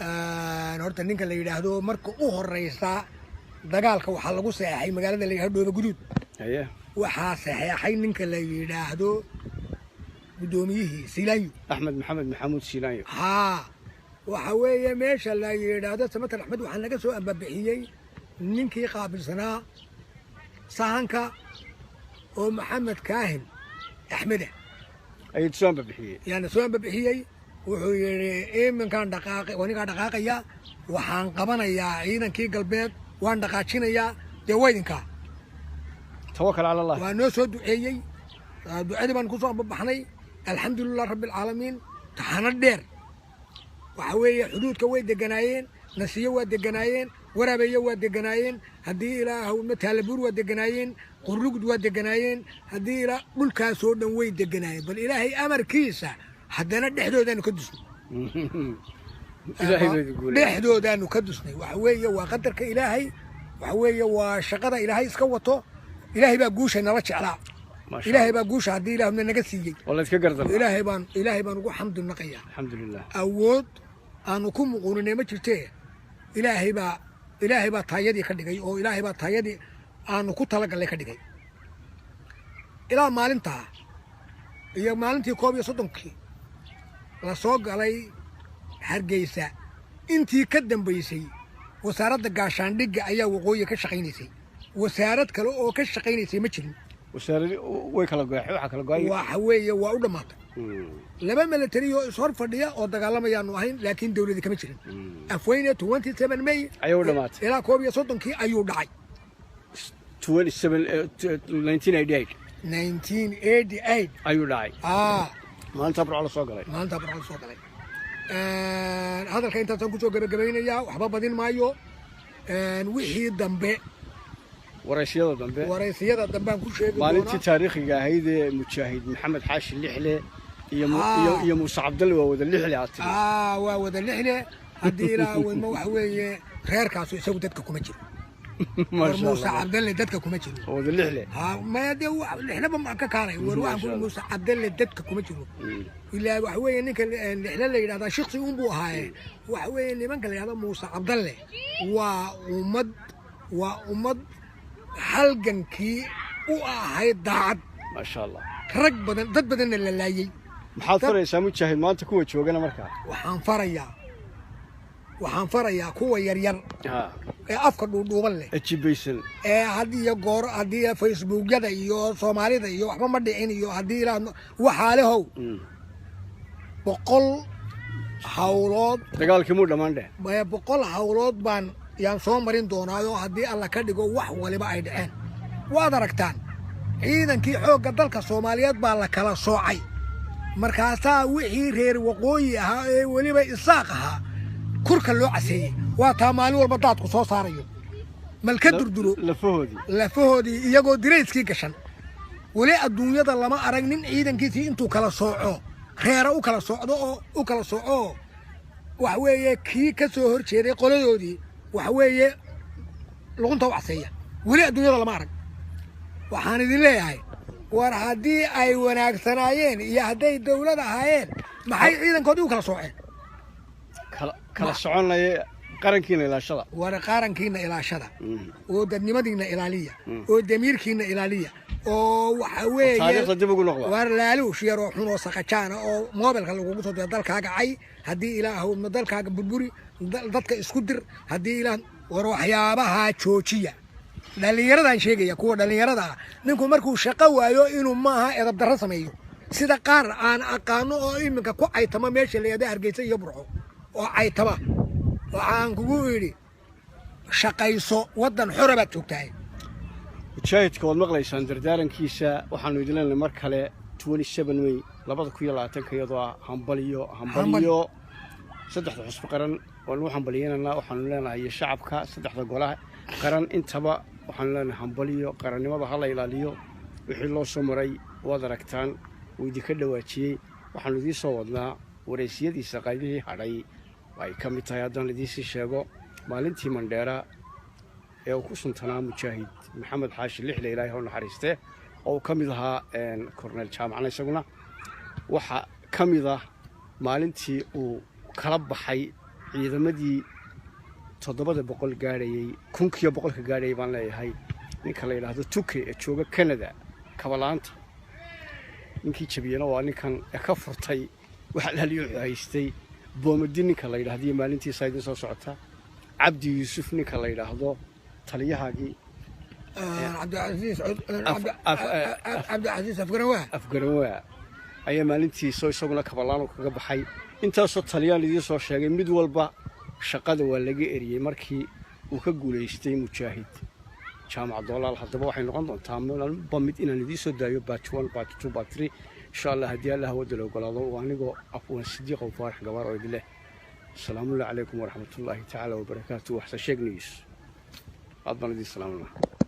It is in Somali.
horta ninka la yidhaahdo marka u horeysa dagaalka waxaa lagu saxeexay magaalada la yidhaahdo Dooba Guduud waxaa saxeexay ninka la yidhaahdo gudoomiyihii Siilaanyo Axmed Maxamed Maxamuud Siilaanyo waxa weeye meesha la yidhaahdo Samatar Axmed waxaa laga soo ambabixiyey ninkii qaabilsanaa sahanka oo Maxamed Kaahin Axmed ay soo ambabixiyey yani soo ambabixiyey wuxuu yiri iminkan dhaqaaqay waniga dhaqaaqaya waxaan qabanayaa ciidankii galbeed waan dhaqaajinayaa deewaydinka tawakkal ala Allah waa noo soo duceeyey ducadii baan ku soo baxnay alxamdulillah rabbil caalamiin taxana dheer waxa weeye xuduudka way deganaayeen nasiyo waa deganaayeen waraabeeyo waa deganaayeen haddii ilaahu mataalabuur waa deganaayeen qurlugud waa deganaayeen haddii ilaa dhulkaas oo dhan way deganaayeen bal ilaahay amarkiisa haddana dhexdoodaanu ka dusnay dhexdoodaanu ka dusnay waxa weeye waa qadarka ilaahay waxa weeye waa shaqada ilaahay iska wato ilaahay baa guusha nala jeclaa ilaahay baa guusha haddii ilaahuna naga siiyey wala iska gardan ilaahay baan ugu xamdu naqayaa alxamdulillah awood aanu ku muquuninay ma jirtee ilaahay baa taayadii ka dhigay oo ilaahay baa taayadii aanu ku talagalay ka dhigay ilaa maalintaa iyo maalintii 31 la soo galay Hargeysa intii ka dambeysay wasaaradda gaashaandhigga ayaa waqooyi ka shaqaynaysay wasaarad kale oo ka shaqaynaysay ma jirin wasaaradii way kala go'ay waxa kala go'ay waxa weeye waa u dhamaatay laba military oo ishor fadhiya oo dagaalamayaanu ahayn laakiin dawladda kama jirin afweyne 27 May ayuu dhamaatay ilaa 31 ayuu dhacay 1988 ayuu dhacay maanta Abraal soo galay hadalka intaasaan ku soo gabagabaynayaa waxba badin maayo wixii dambe waraysiyada dambe aan ku sheegi doonaa maalintii taariikhiga ahayd ee mujaahid Maxamed Xaashi Lixle iyo Muuse Cabdalle waa wada Lixle waa wada Lixle haddii ilaa wadma waxa weeye reerkaas isagu dadka kuma jiro Muuse Cabdalle dadka kuma jiro wada Lixle ma yadee Lixle ma ka kaalay war waxaan ku Muuse Cabdalle dadka kuma jiro ilaa waxa weeye ninka Lixle la yiraahdo shakhsi uun buu ahaa waxa weeye nimanka la yiraahdo Muuse Cabdalle waa ummad halgankii u ahayd daacad ma sha Allah rag badan dad badan la laayay maxaad faraysaa mujaahid maanta kuwa joogana markaa waxaan farayaa kuwa yaryar ee afka dhuudhuuban leh ajibaysan ee haddii facebookyada iyo Soomaalida iyo waxba ma dhicin iyo haddii ilaa waxaalehow 100 hawlood dagaalkii muu dhamaandhe 100 hawlood baan yaan soo marin doonaayo haddii alla ka dhigo wax waliba ay dhaceen waad aragtaan ciidankii xoogga dalka Soomaaliyeed baa la kala soocay markaasaa wixii reer waqooyi ahaa ee waliba isaaq ahaa kurka loo caseeyay waa taa maalin walba daadku soo saarayo malka durduro lafahoodii iyagoo dirayskii gashan wali adduunyada lama arag nin ciidankiisii intuu kala sooco reera u kala sooco wax weeye kii ka soo horjeeday qoladoodii waxa weeye luqunta u caseeya wali adduunyada lama arag waxaan idin leeyahay war haddii ay wanaagsanaayeen iyo hadday dawlad ahaayeen maxay ciidankoodii u kala sooceen kala soconaya qarankiina ilaashada war qarankiina ilaashada oo dadnimadiina ilaaliya oo damiirkiina ilaaliya oo waxa weeye taariikhda dib ugu noqdo war laaluush yar oo xun oo saqajaana oo mobilka lagu soo diray dalkaaga cay haddii ilaahu dalkaaga burburi dadka isku dir haddii ilaah war waxyaabaha joojiya dhalinyaradan sheegaya kuwa dhalinyarada ninku markuu shaqo waayo inuu maaha edab darro sameeyo sida qaar aan aqaano oo iminka ku caytama meesha leeyahay Hargeysa iyo Burco oo caytama waxaan kugu yiri shaqayso wadan xor baad joogtahay mujaahidka wad maqlaysaan dardaarankiisa waxaanu idin leenahay mar kale 27 May 2020 iyadoo hambaliyo saddexda xusb qaran oo lagu hambaliyeenana waxaanu leenahay shacabka saddexda golaha qaran intaba waxaanu leenahay hambaliyo qarannimada hala ilaaliyo wixii loo soo maray waad aragtaan wixii ka dhawaajiyay waxaanu idin soo wadnaa wareysiyadiisa qaybihii hadhay ay ka mid tahay haddaan idin sii sheego maalintii Mandheera ee uu ku suntanaa mujaahid Maxamed Xaashi Lixle Ilaahay ha naxariiste oo ka mid ahaa Cornel Jaamacna isaguna waxa ka mid ah maalintii uu kala baxay ciidamadii 700 gaadhayay 1,100 gaadhayay baan leeyahay ninka la yidhaahdo tuke ee jooga Canada kabalaanta ninkii jabiyana waa ninkan ka furtay waxa laaliyo haystay boomadi ninka la yidhaahdo maalintii saydin soo socota cabdi yuusuf ninka la yidhaahdo taliyahaagii cabdi casiis afgaranwaa ayaa maalintii soo isaguna kabalaan kaga baxay intaasoo taliyaan idin soo sheegay mid walba shaqada waa laga eriyay markii uu ka guuleystay mujaahid jaamac doolaal haddaba waxay noqon doontaa mid inaan idiin soo daayo batch 1 batch 2 batch 3 insha Allah haddii Allah wada la ogolaado waa anigoo afwan sidiiq oo faarax gabar oo idin leh asalaamu calaykum waraxmatullaahi tacaala wabarakaatuh waxsa sheegnays aad baan idin salaamnaa